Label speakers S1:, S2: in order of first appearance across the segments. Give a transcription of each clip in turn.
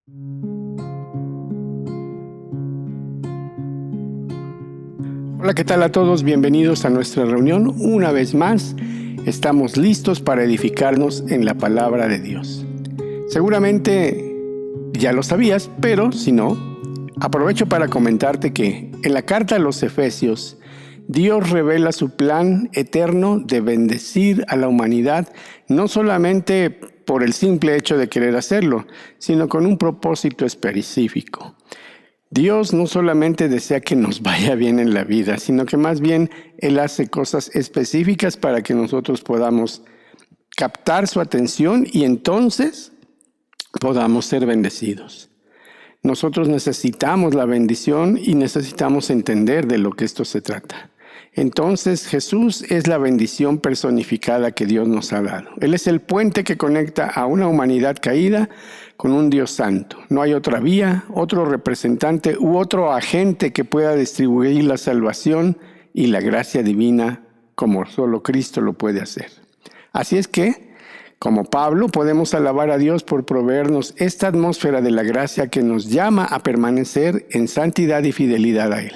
S1: Hola, ¿qué tal a todos? Bienvenidos a nuestra reunión. Una vez más, estamos listos para edificarnos en la palabra de Dios. Seguramente ya lo sabías, pero si no, aprovecho para comentarte que en la carta a los Efesios, Dios revela su plan eterno de bendecir a la humanidad, no solamente por el simple hecho de querer hacerlo, sino con un propósito específico. Dios no solamente desea que nos vaya bien en la vida, sino que más bien Él hace cosas específicas para que nosotros podamos captar su atención y entonces podamos ser bendecidos. Nosotros necesitamos la bendición y necesitamos entender de lo que esto se trata. Entonces Jesús es la bendición personificada que Dios nos ha dado. Él es el puente que conecta a una humanidad caída con un Dios santo. No hay otra vía, otro representante u otro agente que pueda distribuir la salvación y la gracia divina como solo Cristo lo puede hacer. Así es que, como Pablo, podemos alabar a Dios por proveernos esta atmósfera de la gracia que nos llama a permanecer en santidad y fidelidad a Él.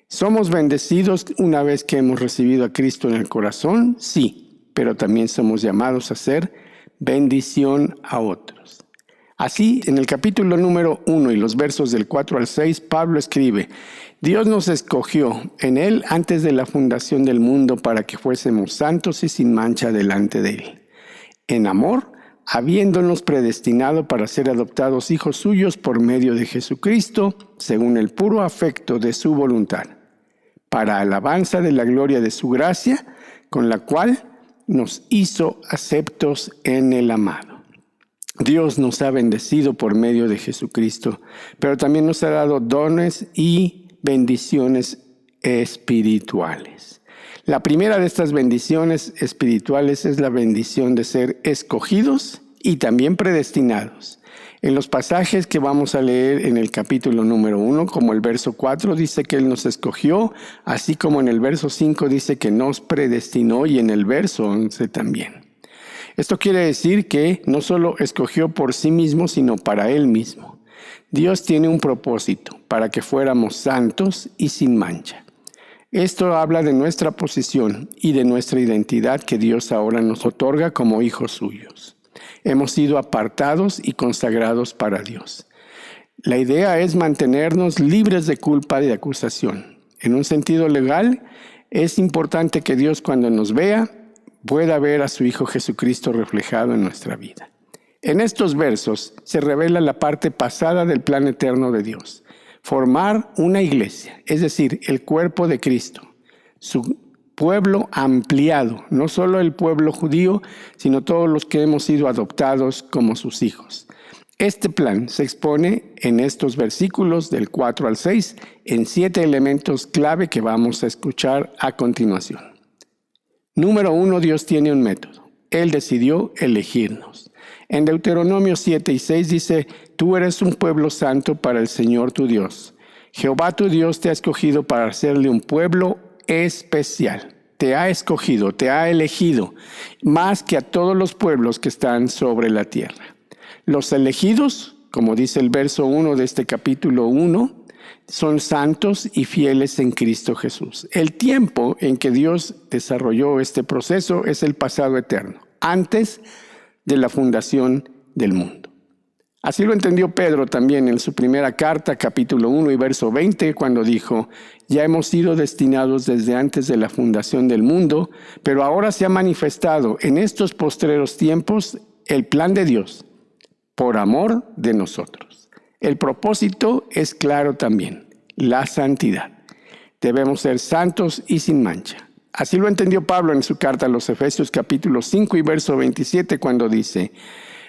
S1: ¿Somos bendecidos una vez que hemos recibido a Cristo en el corazón? Sí, pero también somos llamados a ser bendición a otros. Así, en el capítulo número 1 y los versos del 4 al 6, Pablo escribe: Dios nos escogió en Él antes de la fundación del mundo para que fuésemos santos y sin mancha delante de Él. En amor, habiéndonos predestinado para ser adoptados hijos suyos por medio de Jesucristo, según el puro afecto de su voluntad, para alabanza de la gloria de su gracia, con la cual nos hizo aceptos en el amado. Dios nos ha bendecido por medio de Jesucristo, pero también nos ha dado dones y bendiciones espirituales. La primera de estas bendiciones espirituales es la bendición de ser escogidos y también predestinados. En los pasajes que vamos a leer en el capítulo número 1, como el verso 4 dice que Él nos escogió, así como en el verso 5 dice que nos predestinó y en el verso 11 también. Esto quiere decir que no solo escogió por sí mismo, sino para Él mismo. Dios tiene un propósito para que fuéramos santos y sin mancha. Esto habla de nuestra posición y de nuestra identidad que Dios ahora nos otorga como hijos suyos. Hemos sido apartados y consagrados para Dios. La idea es mantenernos libres de culpa y de acusación. En un sentido legal, es importante que Dios, cuando nos vea, pueda ver a su Hijo Jesucristo reflejado en nuestra vida. En estos versos se revela la parte pasada del plan eterno de Dios: formar una iglesia, es decir, el cuerpo de Cristo, su pueblo ampliado, no solo el pueblo judío, sino todos los que hemos sido adoptados como sus hijos. Este plan se expone en estos versículos del 4 al 6 en 7 elementos clave que vamos a escuchar a continuación. Número 1, Dios tiene un método. Él decidió elegirnos. En Deuteronomio 7 y 6 dice: Tú eres un pueblo santo para el Señor tu Dios. Jehová tu Dios te ha escogido para hacerle un pueblo especial. Te ha escogido, te ha elegido, más que a todos los pueblos que están sobre la tierra. Los elegidos, como dice el verso 1 de este capítulo 1, son santos y fieles en Cristo Jesús. El tiempo en que Dios desarrolló este proceso es el pasado eterno, antes de la fundación del mundo. Así lo entendió Pedro también en su primera carta, capítulo 1 y verso 20, cuando dijo: Ya hemos sido destinados desde antes de la fundación del mundo, pero ahora se ha manifestado en estos postreros tiempos el plan de Dios, por amor de nosotros. El propósito es claro también: la santidad. Debemos ser santos y sin mancha. Así lo entendió Pablo en su carta a los Efesios capítulo 5 y verso 27, cuando dice,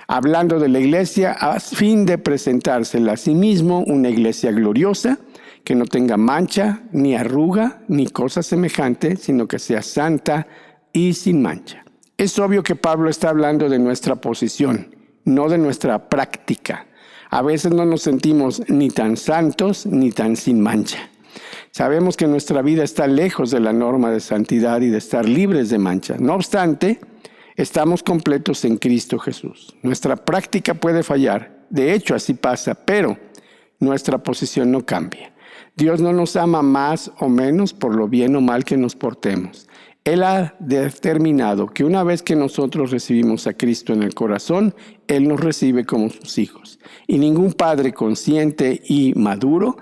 S1: hablando de la iglesia, a fin de presentársela a sí mismo una iglesia gloriosa, que no tenga mancha, ni arruga, ni cosa semejante, sino que sea santa y sin mancha. Es obvio que Pablo está hablando de nuestra posición, no de nuestra práctica. A veces no nos sentimos ni tan santos ni tan sin mancha. Sabemos que nuestra vida está lejos de la norma de santidad y de estar libres de mancha. No obstante, estamos completos en Cristo Jesús. Nuestra práctica puede fallar, De hecho, así pasa, pero nuestra posición no cambia. Dios no nos ama más o menos por lo bien o mal que nos portemos. Él ha determinado que una vez que nosotros recibimos a Cristo en el corazón, Él nos recibe como sus hijos. Y ningún padre consciente y maduro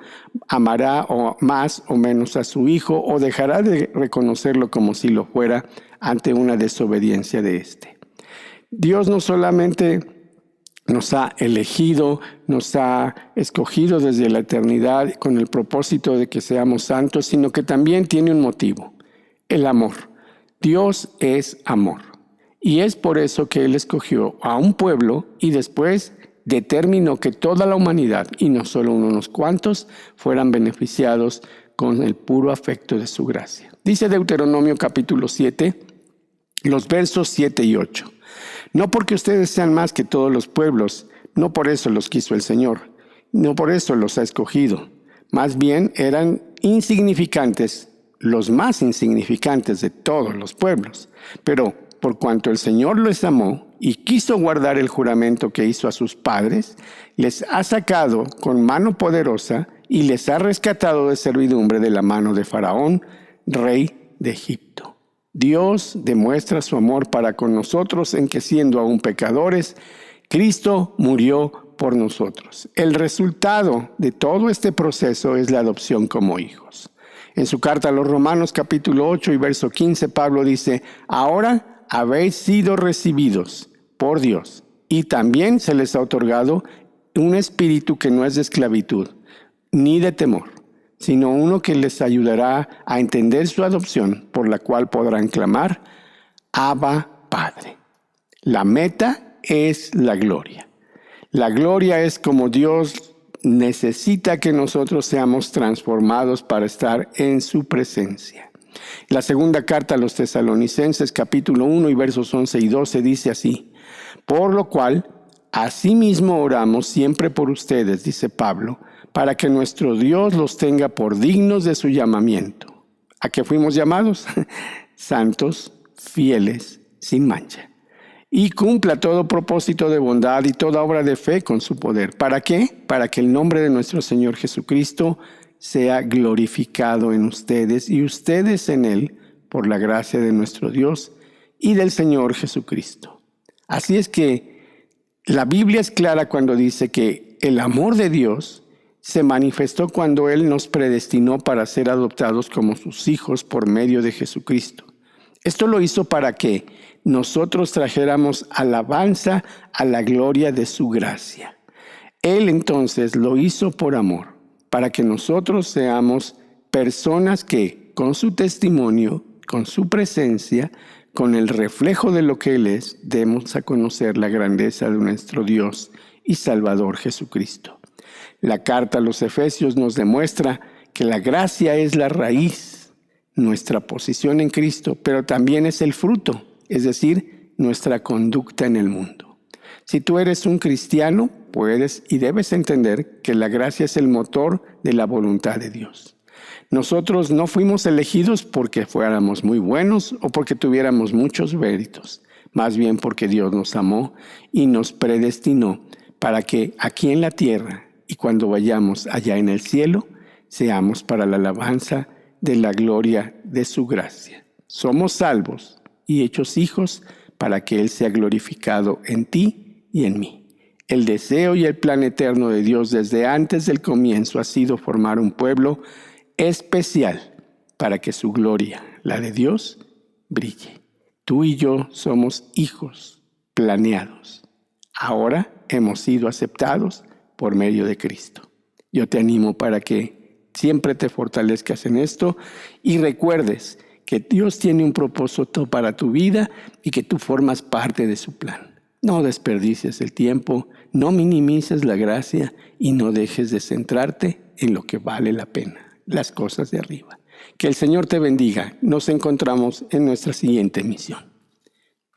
S1: amará más o menos a su hijo o dejará de reconocerlo como si lo fuera ante una desobediencia de éste. Dios no solamente nos ha elegido, nos ha escogido desde la eternidad con el propósito de que seamos santos, sino que también tiene un motivo: el amor. Dios es amor. Y es por eso que Él escogió a un pueblo y después determinó que toda la humanidad, y no solo unos cuantos, fueran beneficiados con el puro afecto de su gracia. Dice Deuteronomio capítulo 7, los versos 7 y 8. No porque ustedes sean más que todos los pueblos, no por eso los quiso el Señor, no por eso los ha escogido. Más bien eran insignificantes, los más insignificantes de todos los pueblos. Pero por cuanto el Señor les amó y quiso guardar el juramento que hizo a sus padres, les ha sacado con mano poderosa y les ha rescatado de servidumbre de la mano de Faraón, rey de Egipto. Dios demuestra su amor para con nosotros en que, siendo aún pecadores, Cristo murió por nosotros. El resultado de todo este proceso es la adopción como hijos. En su carta a los Romanos capítulo 8 y verso 15, Pablo dice: ahora habéis sido recibidos por Dios y también se les ha otorgado un espíritu que no es de esclavitud ni de temor, sino uno que les ayudará a entender su adopción, por la cual podrán clamar: Abba, Padre. La meta es la gloria. La gloria es como Dios necesita que nosotros seamos transformados para estar en su presencia. La segunda carta a los Tesalonicenses, capítulo 1 y versos 11 y 12, dice así: por lo cual, asimismo oramos siempre por ustedes, dice Pablo, para que nuestro Dios los tenga por dignos de su llamamiento. ¿A qué fuimos llamados? Santos, fieles, sin mancha. Y cumpla todo propósito de bondad y toda obra de fe con su poder. ¿Para qué? Para que el nombre de nuestro Señor Jesucristo sea glorificado en ustedes y ustedes en Él, por la gracia de nuestro Dios y del Señor Jesucristo. Así es que la Biblia es clara cuando dice que el amor de Dios se manifestó cuando Él nos predestinó para ser adoptados como sus hijos por medio de Jesucristo. Esto lo hizo para que nosotros trajéramos alabanza a la gloria de su gracia. Él entonces lo hizo por amor, para que nosotros seamos personas que con su testimonio, con su presencia, con el reflejo de lo que Él es, demos a conocer la grandeza de nuestro Dios y Salvador Jesucristo. La carta a los Efesios nos demuestra que la gracia es la raíz, nuestra posición en Cristo, pero también es el fruto, es decir, nuestra conducta en el mundo. Si tú eres un cristiano, puedes y debes entender que la gracia es el motor de la voluntad de Dios. Nosotros no fuimos elegidos porque fuéramos muy buenos o porque tuviéramos muchos méritos, más bien porque Dios nos amó y nos predestinó para que aquí en la tierra y cuando vayamos allá en el cielo, seamos para la alabanza de la gloria de su gracia. Somos salvos y hechos hijos para que Él sea glorificado en ti y en mí. El deseo y el plan eterno de Dios desde antes del comienzo ha sido formar un pueblo especial para que su gloria, la de Dios, brille. Tú y yo somos hijos planeados. Ahora hemos sido aceptados por medio de Cristo. Yo te animo para que siempre te fortalezcas en esto y recuerdes que Dios tiene un propósito para tu vida y que tú formas parte de su plan. No desperdicies el tiempo, no minimices la gracia y no dejes de centrarte en lo que vale la pena, las cosas de arriba. Que el Señor te bendiga. Nos encontramos en nuestra siguiente misión.